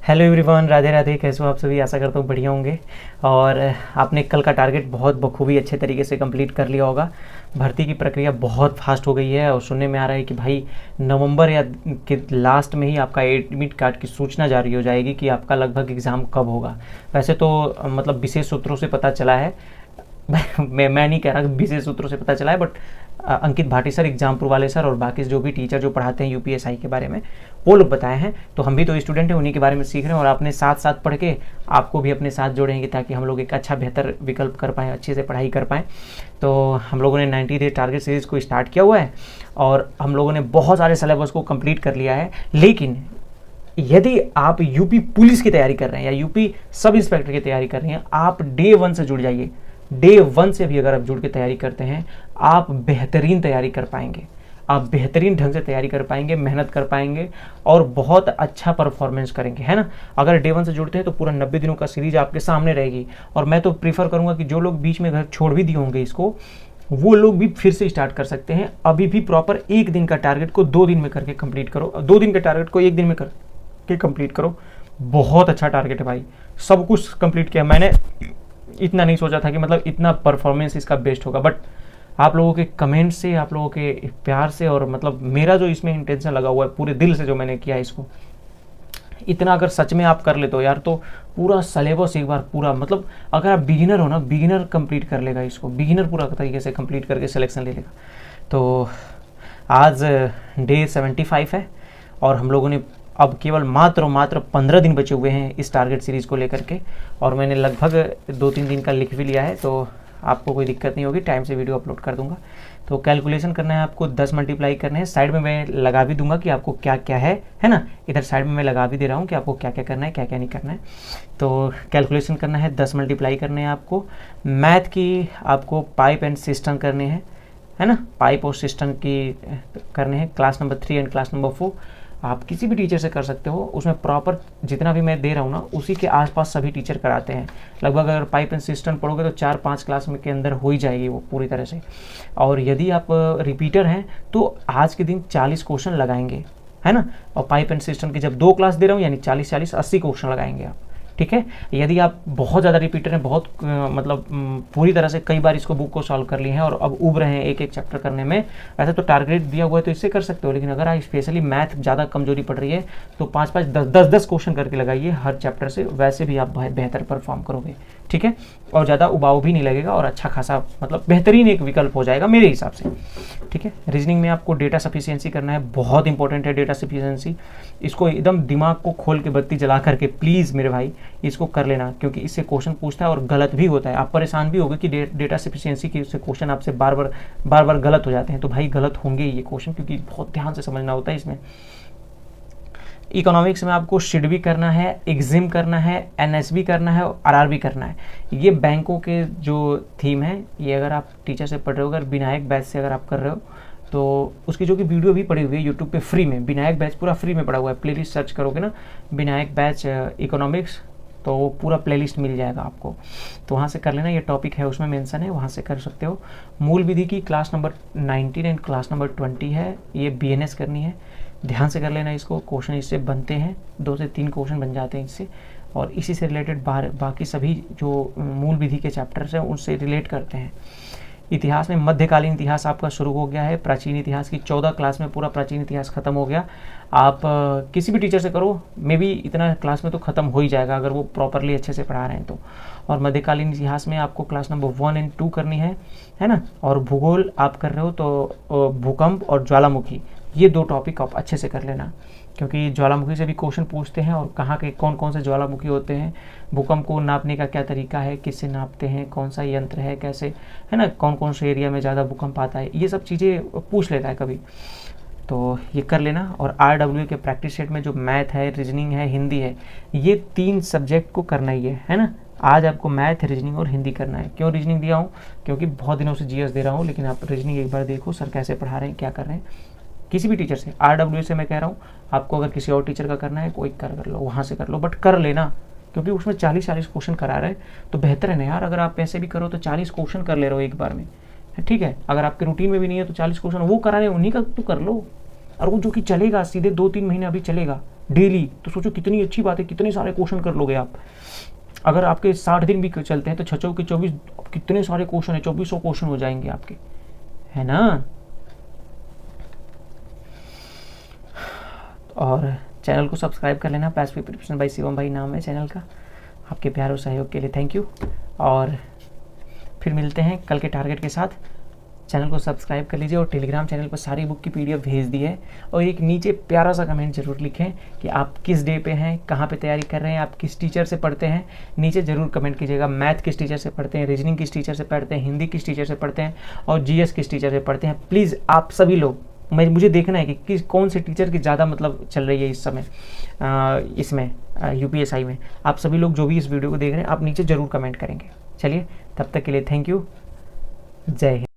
Hello everyone, Radhe Radhe. कैसे हो आप सभी? आशा करता हूँ बढ़िया होंगे। और आपने कल का टारगेट बहुत बखूबी अच्छे तरीके से कंप्लीट कर लिया होगा। भर्ती की प्रक्रिया बहुत फास्ट हो गई है और सुनने में आ रहा है कि भाई नवंबर या के लास्ट में ही आपका एडमिट कार्ड की सूचना जारी हो जाएगी कि आपका लगभग एग्ज़ाम कब होगा। वैसे तो मतलब विशेष सूत्रों से पता चला है। मैं नहीं कह रहा कि विशेष सूत्रों से पता चला है, but Ankit Bhati sir, Exampur वाले सर और बाकी जो भी टीचर जो पढ़ाते हैं यूपीएसआई के बारे में, वो लोग बताए हैं। तो हम भी तो स्टूडेंट हैं, उन्हीं के बारे में सीख रहे हैं और आपने साथ साथ पढ़ के आपको भी अपने साथ जोड़ेंगे ताकि हम लोग एक अच्छा बेहतर विकल्प कर पाएँ, अच्छे से पढ़ाई कर पाएँ। तो हम लोगों ने 90 डे टारगेट सीरीज़ को स्टार्ट किया हुआ है और हम लोगों ने बहुत सारे सिलेबस को कंप्लीट कर लिया है। लेकिन यदि आप यूपी पुलिस की तैयारी कर रहे हैं या यूपी सब इंस्पेक्टर की तैयारी कर रहे हैं, आप डे 1 से जुड़ जाइए। डे 1 से भी अगर आप जुड़ के तैयारी करते हैं, आप बेहतरीन तैयारी कर पाएंगे। आप बेहतरीन ढंग से तैयारी कर पाएंगे, मेहनत कर पाएंगे और बहुत अच्छा परफॉर्मेंस करेंगे, है ना। अगर डे 1 से जुड़ते हैं तो पूरा 90 दिनों का सीरीज आपके सामने रहेगी। और मैं तो प्रीफर करूंगा कि जो लोग बीच में घर छोड़ भी दिए होंगे इसको, वो लोग भी फिर से स्टार्ट कर सकते हैं। अभी भी प्रॉपर एक दिन का टारगेट को 2 दिन में करके कंप्लीट करो, 2 दिन के टारगेट को 1 दिन में करके कंप्लीट करो। बहुत अच्छा टारगेट है भाई, सब कुछ कंप्लीट किया मैंने। इतना नहीं सोचा था कि मतलब इतना परफॉर्मेंस इसका बेस्ट होगा, बट आप लोगों के कमेंट से, आप लोगों के प्यार से और मतलब मेरा जो इसमें इंटेंशन लगा हुआ है पूरे दिल से जो मैंने किया इसको, इतना अगर सच में आप कर ले तो यार, तो पूरा सिलेबस एक बार पूरा, मतलब अगर आप बिगिनर हो ना, बिगिनर कंप्लीट कर लेगा इसको, बिगिनर पूरा तरीके से कंप्लीट करके सिलेक्शन ले लेगा। तो आज डे 75 है और हम लोगों ने अब केवल मात्र 15 दिन बचे हुए हैं इस टारगेट सीरीज़ को लेकर के, और मैंने लगभग 2-3 दिन का लिख भी लिया है, तो आपको कोई दिक्कत नहीं होगी, टाइम से वीडियो अपलोड कर दूंगा। तो कैलकुलेशन करना है आपको, 10 मल्टीप्लाई करने हैं। साइड में मैं लगा भी दूंगा कि आपको क्या क्या है ना। इधर साइड में मैं लगा भी दे रहा हूँ कि आपको क्या क्या करना है, क्या क्या नहीं करना है। तो कैलकुलेशन करना है, 10 मल्टीप्लाई करने हैं आपको। मैथ की आपको पाइप एंड सिस्टम करने हैं, है ना। पाइप और सिस्टम की करने हैं, class number 3 and class number 4। आप किसी भी टीचर से कर सकते हो, उसमें प्रॉपर जितना भी मैं दे रहा हूँ ना, उसी के आसपास सभी टीचर कराते हैं। लगभग अगर पाइप एंड सिस्टम पढ़ोगे तो 4-5 क्लास में के अंदर हो ही जाएगी वो पूरी तरह से। और यदि आप रिपीटर हैं तो आज के दिन 40 क्वेश्चन लगाएंगे, है ना। और पाइप एंड सिस्टम की जब 2 क्लास दे रहा हूँ यानी 40-40 80 क्वेश्चन लगाएंगे आप, ठीक है। यदि आप बहुत ज़्यादा रिपीटर हैं, बहुत मतलब पूरी तरह से कई बार इसको बुक को सॉल्व कर लिए हैं और अब उब रहे हैं एक एक चैप्टर करने में, वैसे तो टारगेट दिया हुआ है तो इससे कर सकते हो। लेकिन अगर आप स्पेशली मैथ ज़्यादा कमजोरी पड़ रही है तो 5-5, 10-10 क्वेश्चन करके लगाइए हर चैप्टर से, वैसे भी आप बेहतर परफॉर्म करोगे, ठीक है। और ज़्यादा उबाऊ भी नहीं लगेगा और अच्छा खासा मतलब बेहतरीन एक विकल्प हो जाएगा मेरे हिसाब से, ठीक है। रीजनिंग में आपको डेटा सफिशिएंसी करना है, बहुत इंपॉर्टेंट है डेटा सफिशिएंसी। इसको एकदम दिमाग को खोल के बत्ती जला करके प्लीज़ मेरे भाई इसको कर लेना, क्योंकि इससे क्वेश्चन पूछता है और गलत भी होता है। आप परेशान भी होगे कि डेटा सफिशिएंसी के से क्वेश्चन आपसे बार बार गलत हो जाते हैं, तो भाई गलत होंगे ये क्वेश्चन, क्योंकि बहुत ध्यान से समझना होता है इसमें। इकोनॉमिक्स में आपको शिड भी करना है, एग्जिम करना है, एनएसबी करना है और आरआरबी करना है। ये बैंकों के जो थीम है, ये अगर आप टीचर से पढ़ रहे हो, अगर विनायक बैच से अगर आप कर रहे हो तो उसकी जो कि वीडियो भी पड़ी हुई है यूट्यूब पे फ्री में, विनायक बैच पूरा फ्री में पड़ा हुआ है। प्लेलिस्ट सर्च करोगे ना विनायक बैच इकोनॉमिक्स, तो वो पूरा प्लेलिस्ट मिल जाएगा आपको, तो वहाँ से कर लेना। ये टॉपिक है उसमें मेंशन है, वहाँ से कर सकते हो। मूल विधि की class number 19 and class number 20 है, ये बीएनएस करनी है, ध्यान से कर लेना इसको। क्वेश्चन इससे बनते हैं, 2 से 3 क्वेश्चन बन जाते हैं इससे, और इसी से रिलेटेड बाकी सभी जो मूल विधि के चैप्टर्स हैं उनसे रिलेट करते हैं। इतिहास में मध्यकालीन इतिहास आपका शुरू हो गया है, प्राचीन इतिहास की 14 क्लास में पूरा प्राचीन इतिहास खत्म हो गया। आप किसी भी टीचर से करो, मे बी इतना क्लास में तो ख़त्म हो ही जाएगा अगर वो प्रॉपरली अच्छे से पढ़ा रहे हैं तो। और मध्यकालीन इतिहास में आपको क्लास नंबर 1 एंड 2 करनी है ना। और भूगोल आप कर रहे हो तो भूकंप और ज्वालामुखी, ये 2 टॉपिक आप अच्छे से कर लेना, क्योंकि ज्वालामुखी से भी क्वेश्चन पूछते हैं और कहाँ के कौन कौन से ज्वालामुखी होते हैं, भूकंप को नापने का क्या तरीका है, किससे नापते हैं, कौन सा यंत्र है, कैसे, है ना, कौन कौन से एरिया में ज़्यादा भूकंप आता है, ये सब चीज़ें पूछ लेता है कभी, तो ये कर लेना। और RW के प्रैक्टिस सेट में जो मैथ है, रीजनिंग है, हिंदी है, ये 3 सब्जेक्ट को करना ही है ना। आज आपको मैथ, रीजनिंग और हिंदी करना है। क्यों रीजनिंग दिया हूँ? क्योंकि बहुत दिनों से जीएस दे रहा हूँ, लेकिन आप रीजनिंग एक बार देखो सर कैसे पढ़ा रहे हैं, क्या कर रहे हैं। किसी भी टीचर से, RW से मैं कह रहा हूँ, आपको अगर किसी और टीचर का करना है कोई कर लो, वहाँ से कर लो, बट कर लेना, क्योंकि उसमें 40-40 क्वेश्चन करा रहे हैं तो बेहतर है ना यार। अगर आप ऐसे भी करो तो 40 क्वेश्चन कर ले रहे हो एक बार में, ठीक है। अगर आपके रूटीन में भी नहीं है तो 40 क्वेश्चन वो करा रहे हैं, उन्हीं का तो कर लो। और वो जो कि चलेगा सीधे 2-3 महीने अभी चलेगा, डेली, तो सोचो कितनी अच्छी बात है, कितने सारे क्वेश्चन कर लोगे आप। अगर आपके 60 दिन भी चलते हैं तो 6 के 24, कितने सारे क्वेश्चन है, 2400 क्वेश्चन हो जाएंगे आपके, है ना। और चैनल को सब्सक्राइब कर लेना, पैसिव प्रिपरेशन बाय शिवम भाई नाम है चैनल का। आपके प्यार और सहयोग के लिए थैंक यू, और फिर मिलते हैं कल के टारगेट के साथ। चैनल को सब्सक्राइब कर लीजिए और टेलीग्राम चैनल पर सारी बुक की पीडीएफ भेज दी है। और एक नीचे प्यारा सा कमेंट जरूर लिखें कि आप किस डे पे हैं, कहाँ पे तैयारी कर रहे हैं, आप किस टीचर से पढ़ते हैं, नीचे ज़रूर कमेंट कीजिएगा। मैथ किस टीचर से पढ़ते हैं, रीजनिंग किस टीचर से पढ़ते हैं, हिंदी किस टीचर से पढ़ते हैं, और जीएस किस टीचर से पढ़ते हैं। प्लीज़ आप सभी लोग, मुझे देखना है कि कौन से टीचर की ज़्यादा मतलब चल रही है इस समय इसमें यूपीएसआई में। आप सभी लोग जो भी इस वीडियो को देख रहे हैं, आप नीचे ज़रूर कमेंट करेंगे। चलिए, तब तक के लिए थैंक यू, जय हिंद।